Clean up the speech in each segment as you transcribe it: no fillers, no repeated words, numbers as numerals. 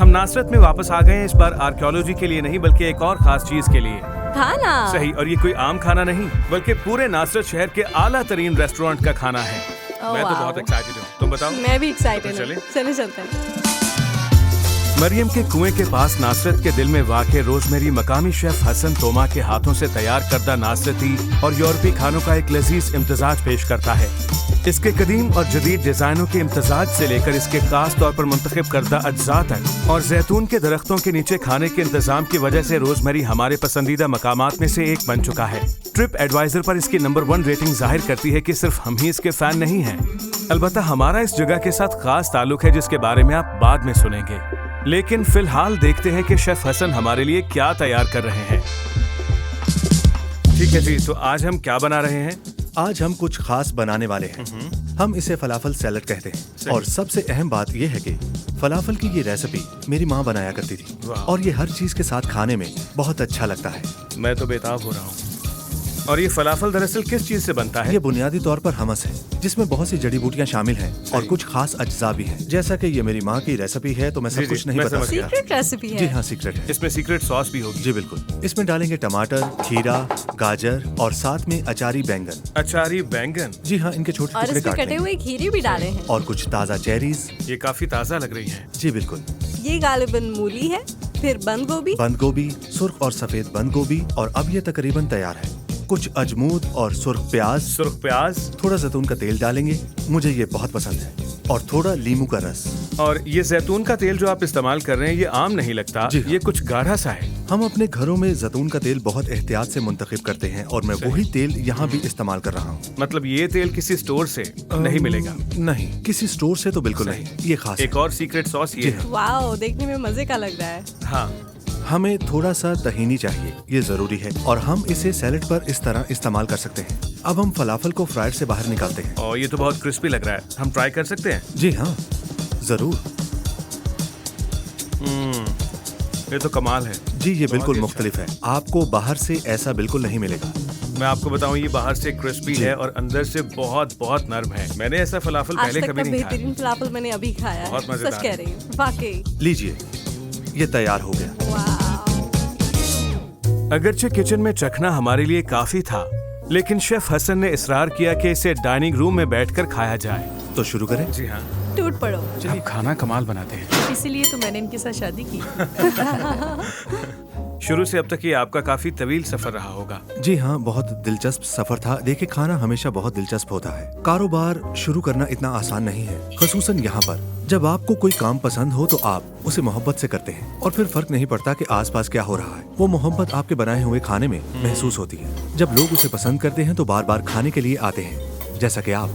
हम नासरत में वापस आ गए हैं, इस बार आर्कियोलॉजी के लिए नहीं बल्कि एक और खास चीज के लिए। खाना सही, और ये कोई आम खाना नहीं बल्कि पूरे नासरत शहर के आला तरीन रेस्टोरेंट का खाना है। मैं तो बहुत एक्साइटेड हूँ, तुम बताओ? मैं भी एक्साइटेड तो हूँ। चले चलते हैं। मरियम के कुएं के पास नासरत के दिल में वाक़े रोजमेरी मकामी शेफ हसन तोमा के हाथों से तैयार करदा नासरती और यूरोपी खानों का एक लजीज इम्तजाज पेश करता है। इसके कदीम और जदीद डिजाइनों के इम्तजाज से लेकर इसके खास तौर पर मुंतखब करदा अज्जा तक और जैतून के दरख्तों के नीचे खाने के इंतजाम की वजह से रोजमेरी हमारे पसंदीदा मकामात में से एक बन चुका है। ट्रिप एडवाइजर पर इसकी नंबर 1 रेटिंग जाहिर करती है कि सिर्फ हम ही इसके फैन नहीं हैं, अलबत्ता हमारा इस जगह के साथ खास ताल्लुक है जिसके बारे में आप बाद में सुनेंगे। लेकिन फिलहाल देखते हैं कि शेफ हसन हमारे लिए क्या तैयार कर रहे हैं। ठीक है जी, तो आज हम क्या बना रहे हैं? आज हम कुछ खास बनाने वाले हैं। हम इसे फलाफल सैलड कहते हैं और सबसे अहम बात यह है कि फलाफल की ये रेसिपी मेरी माँ बनाया करती थी और ये हर चीज के साथ खाने में बहुत अच्छा लगता है। मैं तो बेताब हो रहा हूँ। और ये फलाफल दरअसल किस चीज से बनता है? ये बुनियादी तौर पर हमस है जिसमें बहुत सी जड़ी बूटियां शामिल हैं और कुछ खास अज्जा भी हैं। जैसा कि ये मेरी माँ की रेसिपी है तो मैं सब कुछ नहीं बता सकता। सीक्रेट रेसिपी है। जी हाँ, सीक्रेट है। इसमें सीक्रेट सॉस भी होगी? जी बिल्कुल। इसमें डालेंगे टमाटर, खीरा, गाजर और साथ में अचारी बैंगन। अचारी बैंगन? जी हाँ, इनके छोटे और टुकड़े इसमें काट कटे हुए लेंगे खीरे भी डाले हैं। और कुछ ताज़ा चेरीज। ये काफी ताज़ा लग रही है। जी बिल्कुल। ये गालिबन मूली है, फिर बंद गोभी, सुर्ख और सफेद बंद गोभी और अब ये तकरीबन तैयार है। कुछ अजमूद और सुर्ख प्याज, थोड़ा जैतून का तेल डालेंगे, मुझे ये बहुत पसंद है, और थोड़ा लीमू का रस। और ये जैतून का तेल जो आप इस्तेमाल कर रहे हैं ये आम नहीं लगता, ये कुछ गाढ़ा सा है। हम अपने घरों में जैतून का तेल बहुत एहतियात से मुंतखब करते हैं और मैं वही तेल यहाँ भी इस्तेमाल कर रहा हूँ। मतलब ये तेल किसी स्टोर से नहीं मिलेगा? नहीं, किसी स्टोर से तो बिल्कुल नहीं, ये खास एक और सीक्रेट सॉस ये है। वाओ, देखने में मजे का लग रहा है। हाँ, हमें थोड़ा सा तहीनी चाहिए, ये जरूरी है, और हम इसे सैलेड पर इस तरह इस्तेमाल कर सकते हैं। अब हम फलाफल को फ्राइड से बाहर निकालते हैं। और ये तो बहुत क्रिस्पी लग रहा है, हम ट्राई कर सकते हैं? जी हाँ, जरूर। ये तो कमाल है जी, ये बिल्कुल मुख्तलिफ है, आपको बाहर से ऐसा बिल्कुल नहीं मिलेगा। मैं आपको बताऊं, ये बाहर से क्रिस्पी है और अंदर से बहुत बहुत नरम है। मैंने ऐसा फलाफल आज पहले तक कभी का नहीं खाया। बेहतरीन फलाफल मैंने अभी खाया बहुत है। मजेदार सच कह रही हूँ, वाकई। लीजिए, ये तैयार हो गया। अगरचे किचन में चखना हमारे लिए काफी था, लेकिन शेफ हसन ने इसरार किया कि इसे डाइनिंग रूम में बैठकर खाया जाए। तो शुरू करें? जी हाँ, टूट पड़ो। चलिए खाना कमाल बनाते हैं। इसीलिए तो मैंने इनके साथ शादी की। शुरू से अब तक ये आपका काफी तवील सफर रहा होगा। जी हाँ, बहुत दिलचस्प सफर था। देखिए, खाना हमेशा बहुत दिलचस्प होता है। कारोबार शुरू करना इतना आसान नहीं है, खसूसन यहाँ पर। जब आपको कोई काम पसंद हो तो आप उसे मोहब्बत से करते हैं और फिर फर्क नहीं पड़ता कि आसपास क्या हो रहा है। वो मोहब्बत आपके बनाए हुए खाने में महसूस होती है। जब लोग उसे पसंद करते हैं तो बार बार खाने के लिए आते हैं, जैसा कि आप।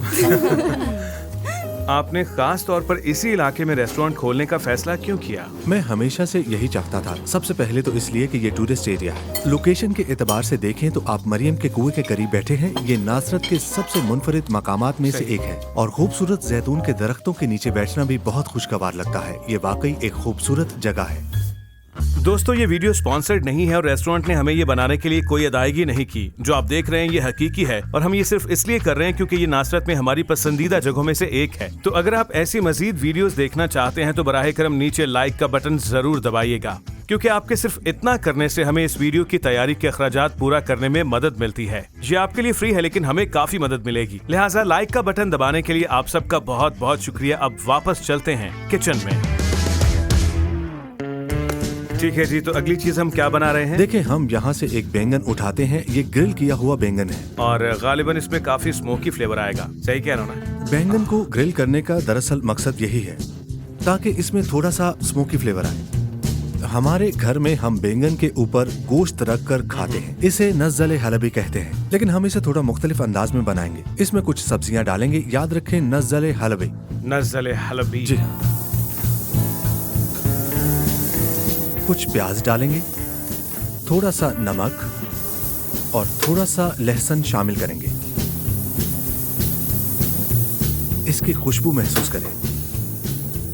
आपने खास तौर पर इसी इलाके में रेस्टोरेंट खोलने का फैसला क्यों किया? मैं हमेशा से यही चाहता था। सबसे पहले तो इसलिए कि ये टूरिस्ट एरिया है। लोकेशन के एतबार से देखें तो आप मरियम के कुएं के करीब बैठे हैं। ये नासरत के सबसे मुनफरिद मकामात में से एक है और खूबसूरत जैतून के दरख्तों के नीचे बैठना भी बहुत खुशगवार लगता है। ये वाकई एक खूबसूरत जगह है। दोस्तों, ये वीडियो स्पॉन्सर्ड नहीं है और रेस्टोरेंट ने हमें ये बनाने के लिए कोई अदायगी नहीं की। जो आप देख रहे हैं ये हकीकी है और हम ये सिर्फ इसलिए कर रहे हैं क्योंकि ये नासरत में हमारी पसंदीदा जगहों में से एक है। तो अगर आप ऐसी मजीद वीडियोस देखना चाहते हैं तो बराहे करम नीचे लाइक का बटन जरूर दबाइएगा, क्योंकि आपके सिर्फ इतना करने से हमें इस वीडियो की तैयारी के अखराजात पूरा करने में मदद मिलती है। ये आपके लिए फ्री है लेकिन हमें काफी मदद मिलेगी, लिहाजा लाइक का बटन दबाने के लिए आप सबका बहुत बहुत शुक्रिया। अब वापस चलते हैं किचन में। ठीक है जी, तो अगली चीज हम क्या बना रहे हैं? देखिए, हम यहाँ से एक बैंगन उठाते हैं। ये ग्रिल किया हुआ बैंगन है और गालिबन इसमें काफी स्मोकी फ्लेवर आएगा। सही कह रहा हूं ना? बैंगन को ग्रिल करने का दरअसल मकसद यही है ताकि इसमें थोड़ा सा स्मोकी फ्लेवर आए। हमारे घर में हम बैंगन के ऊपर गोश्त रख कर खाते हैं। इसे नज़्ज़ल हलबी कहते हैं, लेकिन हम इसे थोड़ा मुख्तलिफ अंदाज में बनाएंगे। इसमें कुछ सब्जियां डालेंगे। याद रखें, नज़्ज़ल हलबी। नज़्ज़ल हलबी। जी हाँ। कुछ प्याज डालेंगे, थोड़ा सा नमक और थोड़ा सा लहसुन शामिल करेंगे। इसकी खुशबू महसूस करें।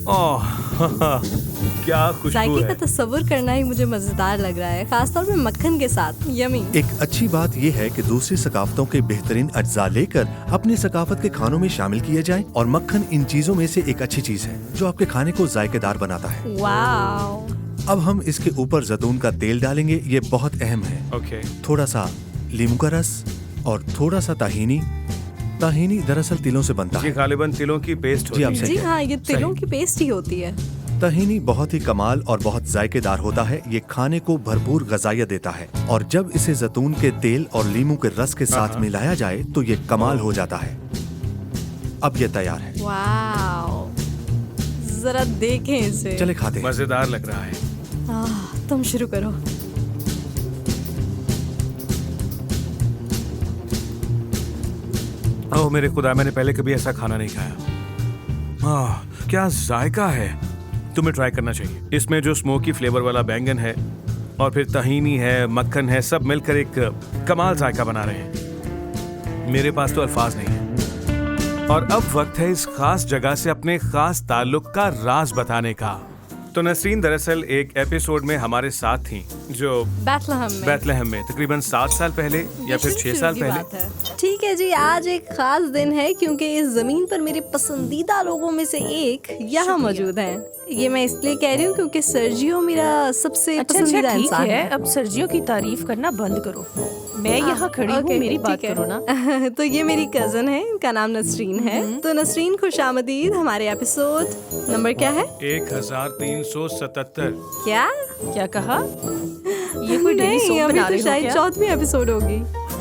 ओह, क्या खुशबू जायके का है। तस्वुर करना ही मुझे मजेदार लग रहा है, खासतौर पे मक्खन के साथ। यमी। एक अच्छी बात यह है कि दूसरी सकाफतों के बेहतरीन अज्जा लेकर अपनी सकाफत के खानों में शामिल किए जाएं और मक्खन इन चीजों में से एक अच्छी चीज है जो आपके खाने को जायकेदार बनाता है। वाओ। अब हम इसके ऊपर जैतून का तेल डालेंगे, ये बहुत अहम है। ओके। थोड़ा सा लीमू का रस और थोड़ा सा ताहीनी। ताहीनी दरअसल तिलों से बनता ये है। गालिबन तिलों की पेस्ट जी, आप होती है। सही जी हाँ, ये तिलों की पेस्ट ही होती है। ताहीनी बहुत ही कमाल और बहुत जायकेदार होता है। ये खाने को भरपूर गजाइयत देता है और जब इसे जैतून के तेल और लीमू के रस के साथ मिलाया जाए तो ये कमाल हो जाता है। अब ये तैयार है, वाओ, जरा देखें इसे। चले खाते हैं। मजेदार लग रहा है। तुम शुरू करो। ओह मेरे खुदा, मैंने पहले कभी ऐसा खाना नहीं खाया। क्या जायका है, तुम्हें ट्राई करना चाहिए। इसमें जो स्मोकी फ्लेवर वाला बैंगन है और फिर तहीनी है, मक्खन है, सब मिलकर एक कमाल जायका बना रहे हैं। मेरे पास तो अल्फाज नहीं है। और अब वक्त है इस खास जगह से अपने खास ताल्लुक का राज बताने का। तो नसरीन दरअसल एक एपिसोड में हमारे साथ थी जो बैतलहम में तकरीबन 7 साल पहले या फिर 6 साल पहले। ठीक है जी, आज एक खास दिन है क्योंकि इस जमीन पर मेरे पसंदीदा लोगों में से एक यहाँ मौजूद हैं। ये मैं इसलिए कह रही हूँ क्योंकि सर्जियो मेरा सबसे पसंदीदा ठीक इंसान है, है। अब सर्जियो की तारीफ करना बंद करो। मैं यहाँ खड़ी हूँ, ओके, मेरी बात ठीक है। करो ना। तो ये मेरी कजन है, इनका नाम नसरीन है। तो नसरीन, खुशामदीद। हमारे एपिसोड नंबर क्या है? 1377। क्या क्या कहा? ये कोई डेली नहीं, सोप अभी बना तो रही हो शायद क्या? 4वीं एपिसोड होगी।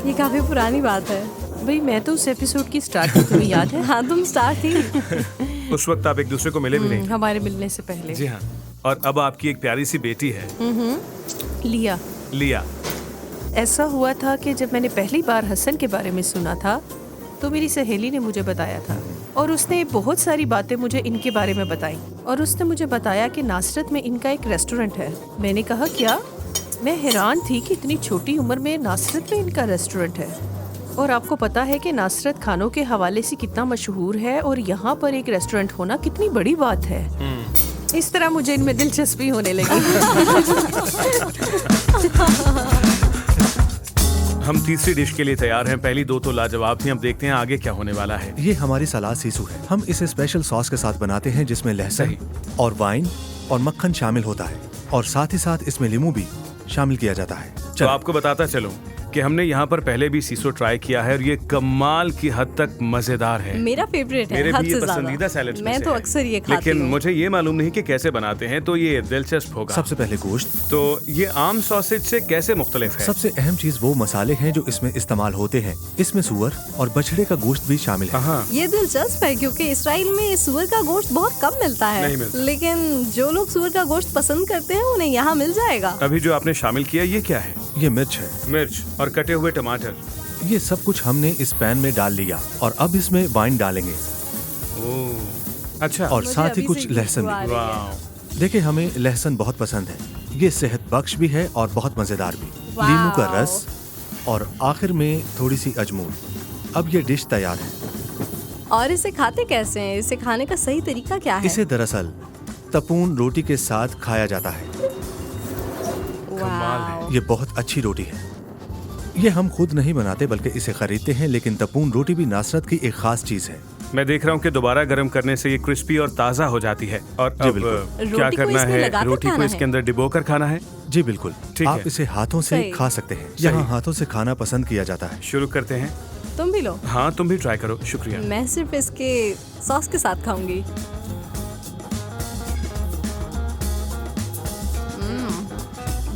ये काफी पुरानी बात है। भाई मैं तो उस एपिसोड की स्टार्ट में, तुम्हें याद है? हाँ, तुम स्टार थी। उस वक्त आप एक दूसरे को मिले भी नहीं। हमारे मिलने से पहले। जी हाँ। और अब आपकी एक प्यारी सी बेटी है, लिया। लिया। ऐसा हुआ था कि जब मैंने पहली बार हसन के बारे में सुना था तो मेरी सहेली ने मुझे बताया था और उसने बहुत सारी बातें मुझे इनके बारे में बताई। और उसने मुझे बताया कि नासरत में इनका एक रेस्टोरेंट है। मैंने कहा क्या? मैं हैरान थी कि इतनी छोटी उम्र में नासरत में इनका रेस्टोरेंट है। और आपको पता है कि नासरत खानों के हवाले से कितना मशहूर है और यहाँ पर एक रेस्टोरेंट होना कितनी बड़ी बात है। इस तरह मुझे इनमें दिलचस्पी होने लगी। हम तीसरी डिश के लिए तैयार हैं। पहली 2 तो लाजवाब थी। अब देखते हैं आगे क्या होने वाला है। ये हमारी सलाद सीसू है। हम इसे स्पेशल सॉस के साथ बनाते हैं जिसमें लहसुन और वाइन और मक्खन शामिल होता है और साथ ही साथ इसमें लीमू भी शामिल किया जाता है। तो आपको बताता चलूं कि हमने यहाँ पर पहले भी सीसो ट्राई किया है और ये कमाल की हद तक मजेदार है। मेरा फेवरेट है, मेरे हद भी ये से ज्यादा। पसंदीदा सैलेड्स में मैं से तो है। अक्सर ये खाती लेकिन हूँ। मुझे ये मालूम नहीं कि कैसे बनाते हैं, तो ये दिलचस्प होगा। सबसे पहले गोश्त। तो ये आम सॉसेज से कैसे मुख्तलिफ है? सबसे अहम चीज वो मसाले हैं जो इसमें इस्तेमाल होते हैं। इसमें सूअर और बछड़े का गोश्त भी शामिल है। हाँ, ये दिलचस्प है क्योंकि इसराइल में सुअर का गोश्त बहुत कम मिलता है। नहीं मिलता। लेकिन जो लोग सुअर का गोश्त पसंद करते हैं उन्हें यहाँ मिल जाएगा। अभी जो आपने शामिल किया ये क्या है? ये मिर्च है। मिर्च और कटे हुए टमाटर। ये सब कुछ हमने इस पैन में डाल लिया और अब इसमें वाइन डालेंगे ओह, अच्छा। और मुझे साथ ही अभी कुछ से लहसुन खुशबू आ भी। रही है। वाह, देखिए, हमें लहसुन बहुत पसंद है। ये सेहत बख्श भी है और बहुत मजेदार भी। वाह। लीमू का रस और आखिर में थोड़ी सी अजमून। अब ये डिश तैयार है। और इसे खाते कैसे हैं? इसे खाने का सही तरीका क्या है? इसे दरअसल तपून रोटी के साथ खाया जाता है। वाव। ये बहुत अच्छी रोटी है। ये हम खुद नहीं बनाते बल्कि इसे खरीदते हैं, लेकिन तपून रोटी भी नासरत की एक खास चीज है। मैं देख रहा हूँ कि दोबारा गर्म करने से ये क्रिस्पी और ताज़ा हो जाती है। और जी, अब बिल्कुल। क्या रोटी को करना इसमें है? लगाकर रोटी को खाना इसके है? अंदर डिबो कर खाना है। जी बिल्कुल, ठीक आप है। इसे हाथों से सही। खा सकते हैं। सही। यहाँ हाथों से खाना पसंद किया जाता है। शुरू करते हैं। तुम भी लो। हाँ, तुम भी ट्राई करो। शुक्रिया। मैं सिर्फ इसके सॉस के साथ खाऊंगी।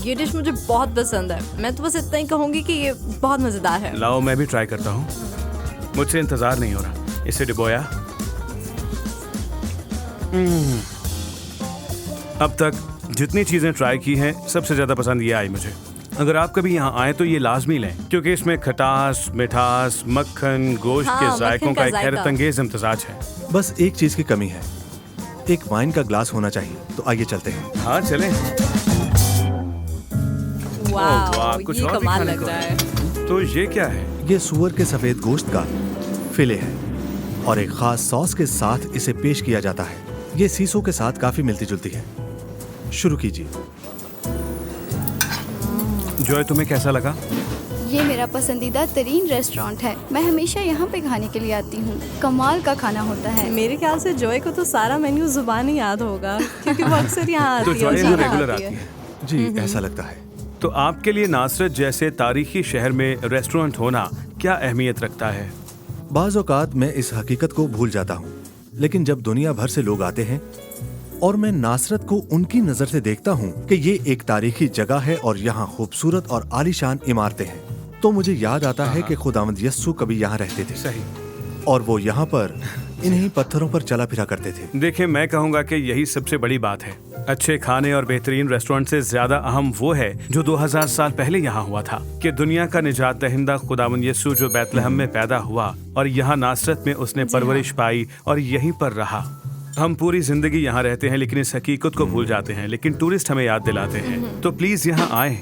ये डिश मुझे बहुत पसंद है। मैं तो बस इतना ही कहूंगी कि ये बहुत मजेदार है। लाओ मैं भी ट्राई करता हूँ। मुझसे इंतजार नहीं हो रहा। इसे डिबोया। अब तक जितनी चीजें ट्राई की हैं सबसे ज्यादा पसंद ये आई मुझे। अगर आप कभी यहाँ आए तो ये लाजमी लें क्योंकि इसमें खटास, मिठास, मक्खन, गोश्त हाँ, के जायकों मक्खन का का एक जायका। हैरत अंगेज इम्तजाज है। बस एक चीज की कमी है, एक वाइन का ग्लास होना चाहिए। तो आइए चलते हैं। हाँ चलें। वाह, वाह, कुछ ये और भी कमाल खाने लग को रहा है। तो ये क्या है? ये सूअर के सफेद गोश्त का फिले है और एक खास सॉस के साथ इसे पेश किया जाता है। ये सीसो के साथ काफी मिलती जुलती है। शुरू कीजिए। जॉय, तुम्हें कैसा लगा? ये मेरा पसंदीदा तरीन रेस्टोरेंट है। मैं हमेशा यहाँ पे खाने के लिए आती हूँ। कमाल का खाना होता है। मेरे ख्याल से जॉय को तो सारा मेन्यू जुबानी याद होगा क्योंकि वो अक्सर यहाँ तो आती है जॉय और यहाँ यहाँ रेगुलर आती आती है। है। जी, ऐसा लगता है। तो आपके लिए नासरत जैसे तारीखी शहर में रेस्टोरेंट होना क्या अहमियत रखता है? बाज़ औक़ात मैं इस हकीकत को भूल जाता हूँ, लेकिन जब दुनिया भर से लोग आते हैं और मैं नासरत को उनकी नजर से देखता हूँ कि ये एक तारीखी जगह है और यहाँ खूबसूरत और आलीशान इमारतें हैं, तो मुझे याद आता है कि खुदावंद यस्सु कभी यहाँ रहते थे। सही। और वो यहाँ पर इन्हीं पत्थरों पर चला फिरा करते थे। देखिए, मैं कहूँगा कि यही सबसे बड़ी बात है। अच्छे खाने और बेहतरीन रेस्टोरेंट से ज्यादा अहम वो है जो 2000 साल पहले यहाँ हुआ था, कि दुनिया का निजात दहिंदा खुदावंद यस्सु जो बैतलहम में पैदा हुआ और यहाँ नासरत में उसने परवरिश पाई और यहीं पर रहा। हम पूरी जिंदगी यहाँ रहते हैं लेकिन इस हकीकत को भूल जाते हैं, लेकिन टूरिस्ट हमें याद दिलाते हैं। तो प्लीज यहाँ आए।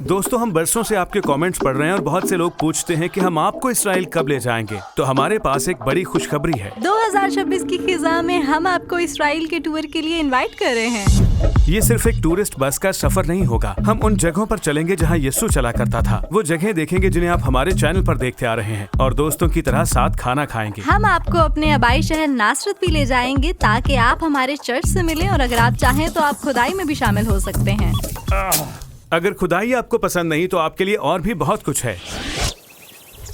दोस्तों, हम बरसों से आपके कमेंट्स पढ़ रहे हैं और बहुत से लोग पूछते हैं कि हम आपको इसराइल कब ले जाएंगे। तो हमारे पास एक बड़ी खुशखबरी है। 2026 की खिजा में हम आपको इसराइल के टूर के लिए इनवाइट कर रहे हैं। ये सिर्फ एक टूरिस्ट बस का सफर नहीं होगा। हम उन जगहों पर चलेंगे जहाँ यीशु चला करता था। वो जगह देखेंगे जिन्हें आप हमारे चैनल पर देखते आ रहे हैं और दोस्तों की तरह साथ खाना खाएंगे। हम आपको अपने आबाई शहर नासरत भी ले जाएंगे ताकि आप हमारे चर्च से मिलें और अगर आप चाहें तो आप खुदाई में भी शामिल हो सकते हैं। अगर खुदाई आपको पसंद नहीं तो आपके लिए और भी बहुत कुछ है।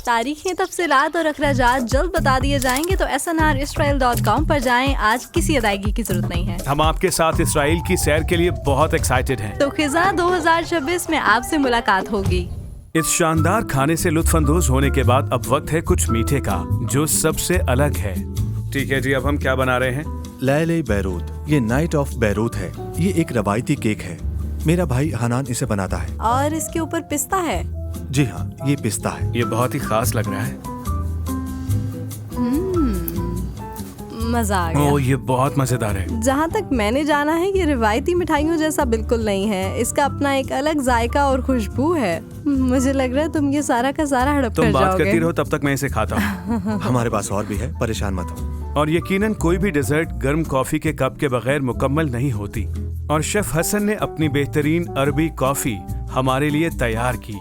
तारीखें, तफसीलात और अखराजात जल्द बता दिए जाएंगे, तो snrisrael.com पर जाएं। आज किसी अदायगी की जरूरत नहीं है। हम आपके साथ इसराइल की सैर के लिए बहुत एक्साइटेड हैं। तो खिजा 2026 में आपसे मुलाकात होगी। इस शानदार खाने से लुत्फानंदोज होने के बाद अब वक्त है कुछ मीठे का जो सबसे अलग है। ठीक है जी, अब हम क्या बना रहे हैं? लैले बैरूत, ये नाइट ऑफ बैरूत है। ये एक रवायती केक है। मेरा भाई हनान इसे बनाता है। और इसके ऊपर पिस्ता है। जी हाँ, ये पिस्ता है। ये बहुत ही खास लग रहा है। मजा आ गया। ओह, ये बहुत मजेदार है। जहाँ तक मैंने जाना है ये रिवायती मिठाइयों जैसा बिल्कुल नहीं है। इसका अपना एक अलग जायका और खुशबू है। मुझे लग रहा है तुम ये सारा का सारा हड़प कर तुम बात जाओगे। करती रहो, तब तक मैं इसे खाता हूँ। हमारे पास और भी है, परेशान मत हो। और यकीनन कोई भी डेजर्ट गर्म कॉफी के कप के बगैर मुकम्मल नहीं होती। और शेफ हसन ने अपनी बेहतरीन अरबी कॉफी हमारे लिए तैयार की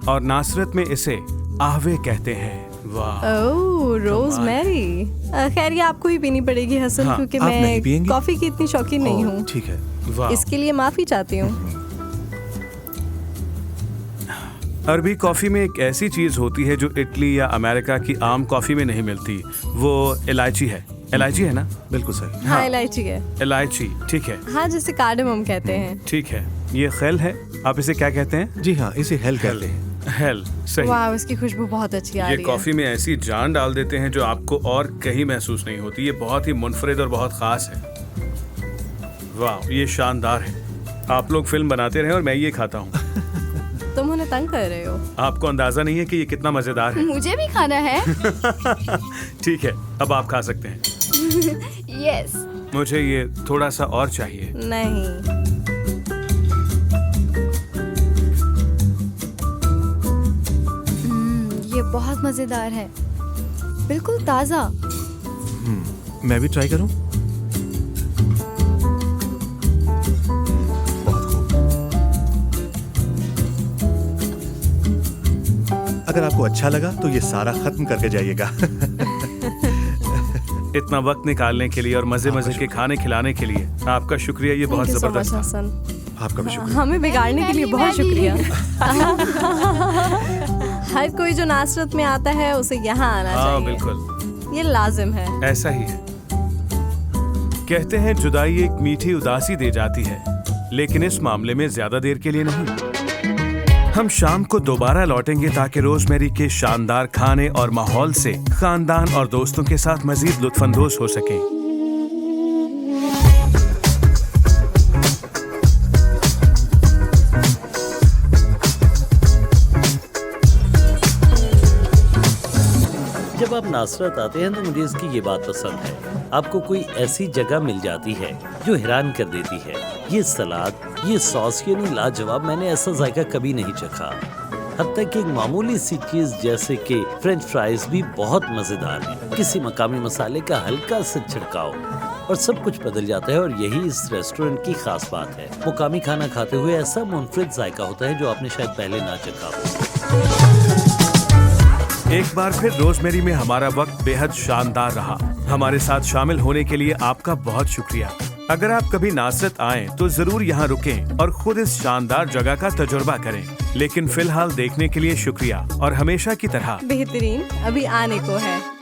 और नासरत में इसे आहवे कहते हैं। वाह, ओह, रोज़मेरी। खैर ये आपको ही पीनी पड़ेगी हसन, हाँ, क्योंकि आप नहीं मैं पिएंगी? कॉफी की इतनी शौकीन नहीं ओह, हूँ। ठीक है। वाह। इसके लिए माफी चाहती हूँ। अरबी कॉफी में एक ऐसी चीज होती है जो इटली या अमेरिका की आम कॉफी में नहीं मिलती। वो इलायची है। इलायची है ना? बिल्कुल सही। हाँ, इलायची है। इलायची, ठीक है। हाँ, जिसे कार्डमम कहते हैं। ठीक है। ये खैल है। आप इसे क्या कहते हैं? जी हाँ, इसे हेल कहते हैं। हेल, सही। वाह, इसकी खुशबू बहुत अच्छी आ ये रही है। कॉफी में ऐसी जान डाल देते हैं जो आपको और कहीं महसूस नहीं होती। ये बहुत ही मुनफरिद और बहुत खास है। वाह, ये शानदार है। आप लोग फिल्म बनाते रहे और मैं ये खाता हूँ। तुम उन्हें तंग कर रहे हो। आपको अंदाजा नहीं है कि ये कितना मजेदार है। मुझे भी खाना है। ठीक है, अब आप खा सकते हैं। यस। मुझे ये थोड़ा सा और चाहिए। नहीं, ये बहुत मजेदार है, बिल्कुल ताज़ा। मैं भी ट्राई करूं? बहुत खूब। अगर आपको अच्छा लगा तो ये सारा खत्म करके जाइएगा। इतना वक्त निकालने के लिए और मजे मजे के खाने खिलाने के लिए आपका शुक्रिया। ये बहुत Thank you so जबरदस्त much, था। हसन। आपका भी शुक्रिया। हमें बिगाड़ने के लिए बहुत शुक्रिया। हर कोई जो नासरत में आता है उसे यहाँ आना हाँ, चाहिए। बिल्कुल ये लाजिम है। ऐसा ही है। कहते हैं जुदाई एक मीठी उदासी दे जाती है, लेकिन इस मामले में ज्यादा देर के लिए नहीं। हम शाम को दोबारा लौटेंगे ताकि रोजमेरी के शानदार खाने और माहौल से खानदान और दोस्तों के साथ मजीद लुत्फानंदोज हो सकें। जब आप नासरत आते हैं तो मुझे इसकी ये बात पसंद है, आपको कोई ऐसी जगह मिल जाती है जो हैरान कर देती है। ये सलाद, ये सॉस, यानी लाजवाब। मैंने ऐसा जायका कभी नहीं चखा। हत्ता कि एक मामूली सी चीज जैसे कि फ्रेंच फ्राइज भी बहुत मजेदार है। किसी मकामी मसाले का हल्का सा छिड़काव और सब कुछ बदल जाता है। और यही इस रेस्टोरेंट की खास बात है। मुकामी खाना खाते हुए ऐसा मुनफरिद जायका होता है जो आपने शायद पहले ना चखा हो। एक बार फिर रोजमेरी में हमारा वक्त बेहद शानदार रहा। हमारे साथ शामिल होने के लिए आपका बहुत शुक्रिया। अगर आप कभी नासरत आएं तो जरूर यहाँ रुकें और खुद इस शानदार जगह का तजुर्बा करें। लेकिन फिलहाल देखने के लिए शुक्रिया और हमेशा की तरह बेहतरीन अभी आने को है।